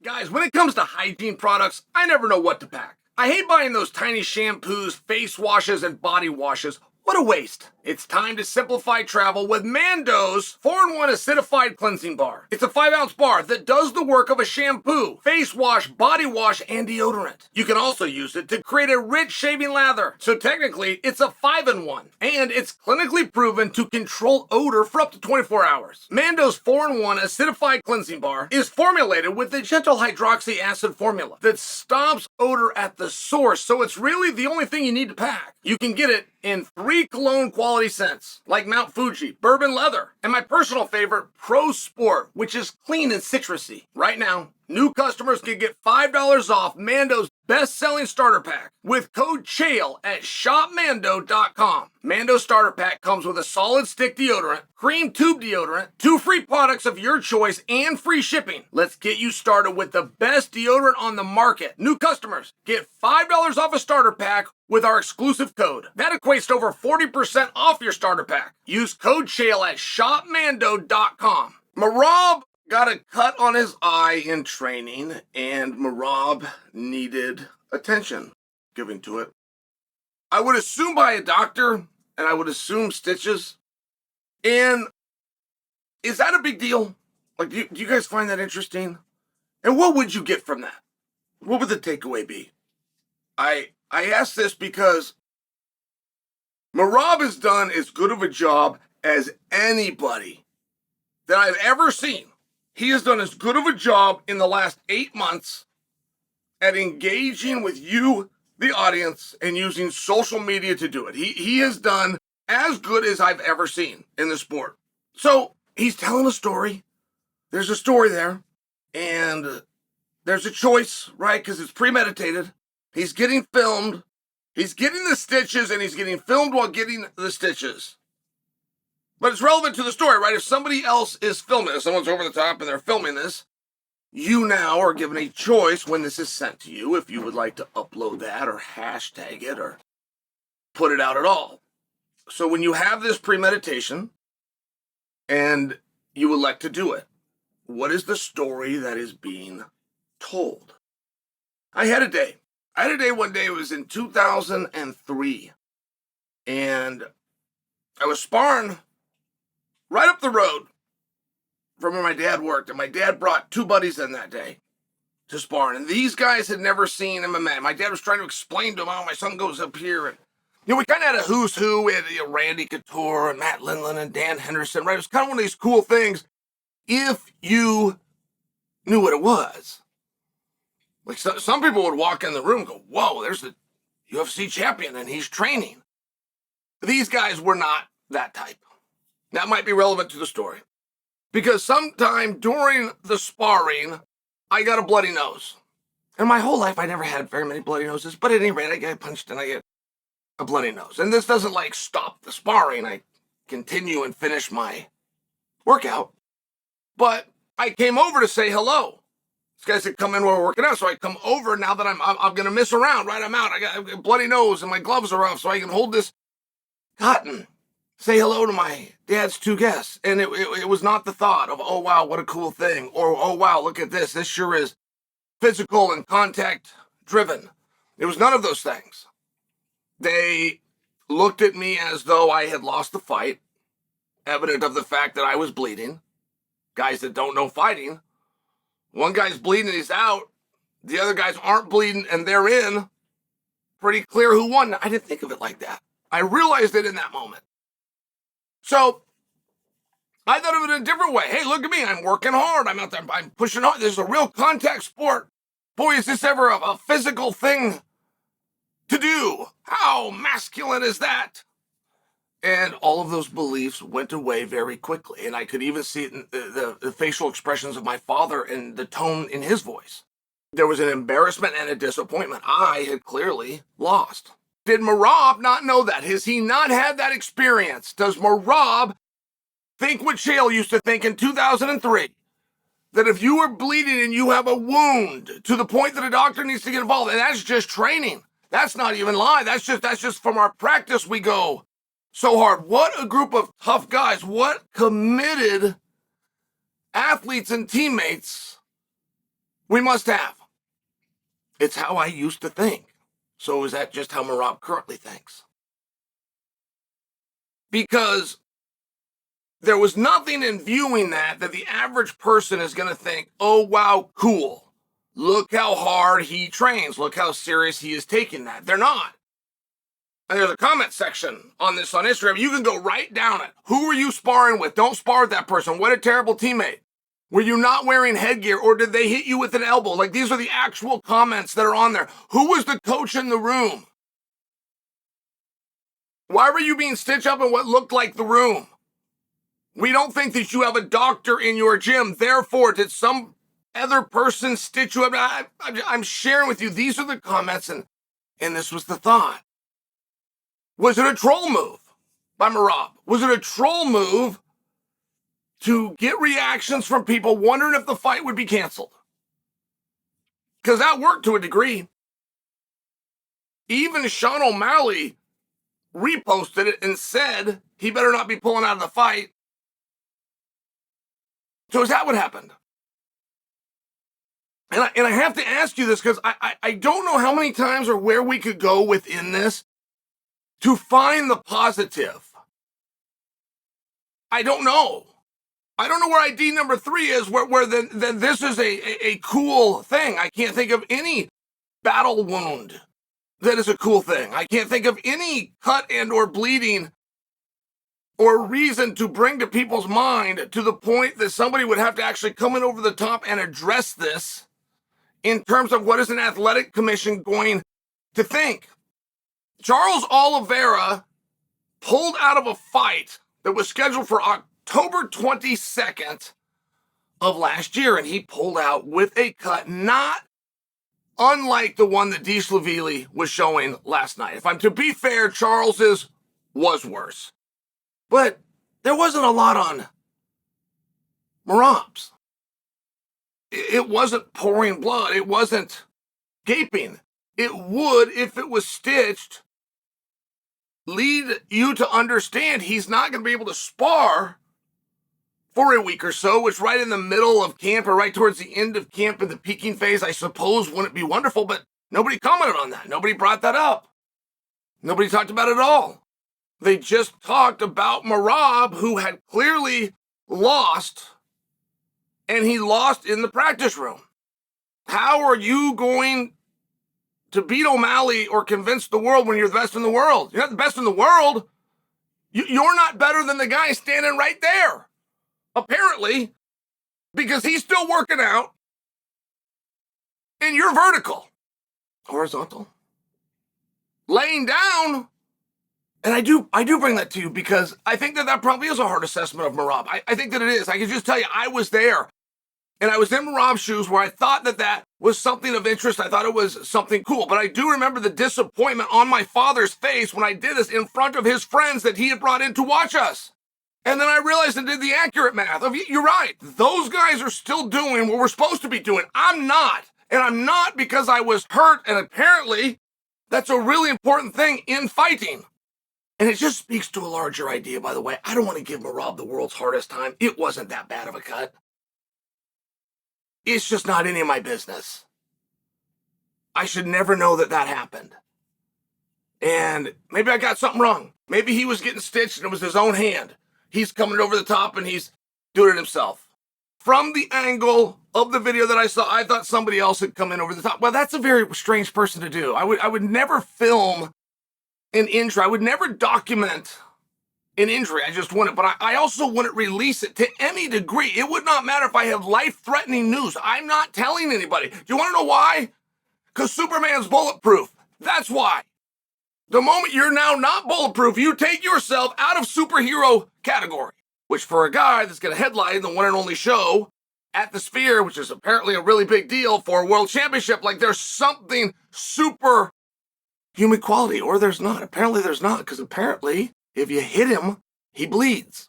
Guys, when it comes to hygiene products, I never know what to pack. I hate buying those tiny shampoos, face washes, and body washes. What a waste. It's time to simplify travel with Mando's 4-in-1 acidified cleansing bar. It's a 5-ounce bar that does the work of a shampoo, face wash, body wash, and deodorant. You can also use it to create a rich shaving lather. So technically, it's a 5-in-1. And it's clinically proven to control odor for up to 24 hours. Mando's 4-in-1 acidified cleansing bar is formulated with the gentle hydroxy acid formula that stops odor at the source. So it's really the only thing you need to pack. You can get it in 3 cologne quality scents, like Mount Fuji, Bourbon Leather, and my personal favorite, Pro Sport, which is clean and citrusy. Right now, new customers can get $5 off Mando's best-selling starter pack with code Chael at shopmando.com. Mando starter pack comes with a solid stick deodorant, cream tube deodorant, 2 free products of your choice, and free shipping. Let's get you started with the best deodorant on the market. New customers get $5 off a starter pack with our exclusive code. That equates to over 40% off your starter pack. Use code Chael at shopmando.com. Merab got a cut on his eye in training, and Merab needed attention given to it. I would assume by a doctor, and I would assume stitches. And is that a big deal? Like, do you guys find that interesting? And what would you get from that? What would the takeaway be? I ask this because Merab has done as good of a job as anybody that I've ever seen. He has done as good of a job in the last 8 months at engaging with you, the audience, and using social media to do it. He has done as good as I've ever seen in the sport. So he's telling a story. There's a story there. And there's a choice, right? Because it's premeditated. He's getting filmed. He's getting the stitches, and he's getting filmed while getting the stitches. But it's relevant to the story, right? If somebody else is filming, if someone's over the top and they're filming this, you now are given a choice when this is sent to you if you would like to upload that or hashtag it or put it out at all. So when you have this premeditation and you elect to do it, what is the story that is being told? I had a day one day, it was in 2003, and I was sparring right up the road from where my dad worked, and my dad brought 2 buddies in that day to spar, and these guys had never seen MMA. My dad was trying to explain to them, oh, my son goes up here, and we kind of had a who's who. We had Randy Couture and Matt Lindland and Dan Henderson, right? It was kind of one of these cool things if you knew what it was. Like some people would walk in the room and go, whoa, there's the UFC champion and he's training. These guys were not that type. That might be relevant to the story. Because sometime during the sparring, I got a bloody nose. And my whole life, I never had very many bloody noses. But at any rate, I get punched and I get a bloody nose. And this doesn't stop the sparring. I continue and finish my workout. But I came over to say hello. These guys had come in while we're working out, so I come over now that I'm going to miss around, right? I'm out. I got a bloody nose and my gloves are off, so I can hold this cotton. Say hello to my dad's 2 guests. And it was not the thought of, oh, wow, what a cool thing. Or, oh, wow, look at this. This sure is physical and contact driven. It was none of those things. They looked at me as though I had lost the fight, evident of the fact that I was bleeding. Guys that don't know fighting. One guy's bleeding and he's out. The other guys aren't bleeding and they're in. Pretty clear who won. I didn't think of it like that. I realized it in that moment. So I thought of it in a different way. Hey, look at me. I'm working hard. I'm out there. I'm pushing hard. This is a real contact sport. Boy, is this ever a physical thing to do. How masculine is that? And all of those beliefs went away very quickly. And I could even see it in the facial expressions of my father and the tone in his voice. There was an embarrassment and a disappointment. I had clearly lost. Did Merab not know that? Has he not had that experience? Does Merab think what Chael used to think in 2003? That if you are bleeding and you have a wound to the point that a doctor needs to get involved, and that's just training. That's not even lie. That's just from our practice we go so hard. What a group of tough guys. What committed athletes and teammates We must have. It's how I used to think. So is that just how Merab currently thinks? Because there was nothing in viewing that the average person is going to think, oh, wow, cool. Look how hard he trains. Look how serious he is taking that. They're not. And there's a comment section on this on Instagram. You can go right down it. Who were you sparring with? Don't spar with that person. What a terrible teammate. Were you not wearing headgear, or did they hit you with an elbow? Like, these are the actual comments that are on there. Who was the coach in the room? Why were you being stitched up in what looked like the room? We don't think that you have a doctor in your gym. Therefore, did some other person stitch you up? I'm sharing with you. These are the comments, and this was the thought. Was it a troll move by Merab? Was it a troll move to get reactions from people wondering if the fight would be canceled? Because that worked to a degree. Even Sean O'Malley reposted it and said he better not be pulling out of the fight. So is that what happened? And I have to ask you this because I don't know how many times or where we could go within this to find the positive. I don't know. I don't know where ID number 3 is, where then this is a cool thing. I can't think of any battle wound that is a cool thing. I can't think of any cut and or bleeding or reason to bring to people's mind to the point that somebody would have to actually come in over the top and address this in terms of what is an athletic commission going to think. Charles Oliveira pulled out of a fight that was scheduled for October 22nd of last year, and he pulled out with a cut not unlike the one that Dvalishvili was showing last night. If I'm to be fair, Charles's was worse. But there wasn't a lot on Merab's. It wasn't pouring blood. It wasn't gaping. It would, if it was stitched, lead you to understand he's not going to be able to spar for a week or so, which right in the middle of camp or right towards the end of camp in the peaking phase, I suppose, wouldn't be wonderful, but nobody commented on that. Nobody brought that up. Nobody talked about it at all. They just talked about Merab, who had clearly lost, and he lost in the practice room. How are you going to beat O'Malley or convince the world when you're the best in the world? You're not the best in the world. You're not better than the guy standing right there. Apparently, because he's still working out, and you're vertical. Horizontal. Laying down. And I do bring that to you because I think that probably is a hard assessment of Merab. I think that it is. I can just tell you, I was there. And I was in Merab's shoes where I thought that was something of interest. I thought it was something cool. But I do remember the disappointment on my father's face when I did this in front of his friends that he had brought in to watch us. And then I realized I did the accurate math of, you're right, those guys are still doing what we're supposed to be doing. I'm not. And I'm not because I was hurt. And apparently, that's a really important thing in fighting. And it just speaks to a larger idea, by the way. I don't want to give Merab the world's hardest time. It wasn't that bad of a cut. It's just not any of my business. I should never know that happened. And maybe I got something wrong. Maybe he was getting stitched and it was his own hand. He's coming over the top and he's doing it himself. From the angle of the video that I saw, I thought somebody else had come in over the top. Well, that's a very strange person to do. I would never film an injury. I would never document an injury. I just wouldn't. But I also wouldn't release it to any degree. It would not matter if I have life-threatening news. I'm not telling anybody. Do you want to know why? Because Superman's bulletproof. That's why. The moment you're now not bulletproof, you take yourself out of superhero category, which for a guy that's going to headline the one and only show at the Sphere, which is apparently a really big deal for a world championship, like there's something super human quality, or there's not. Apparently there's not, because apparently if you hit him, he bleeds.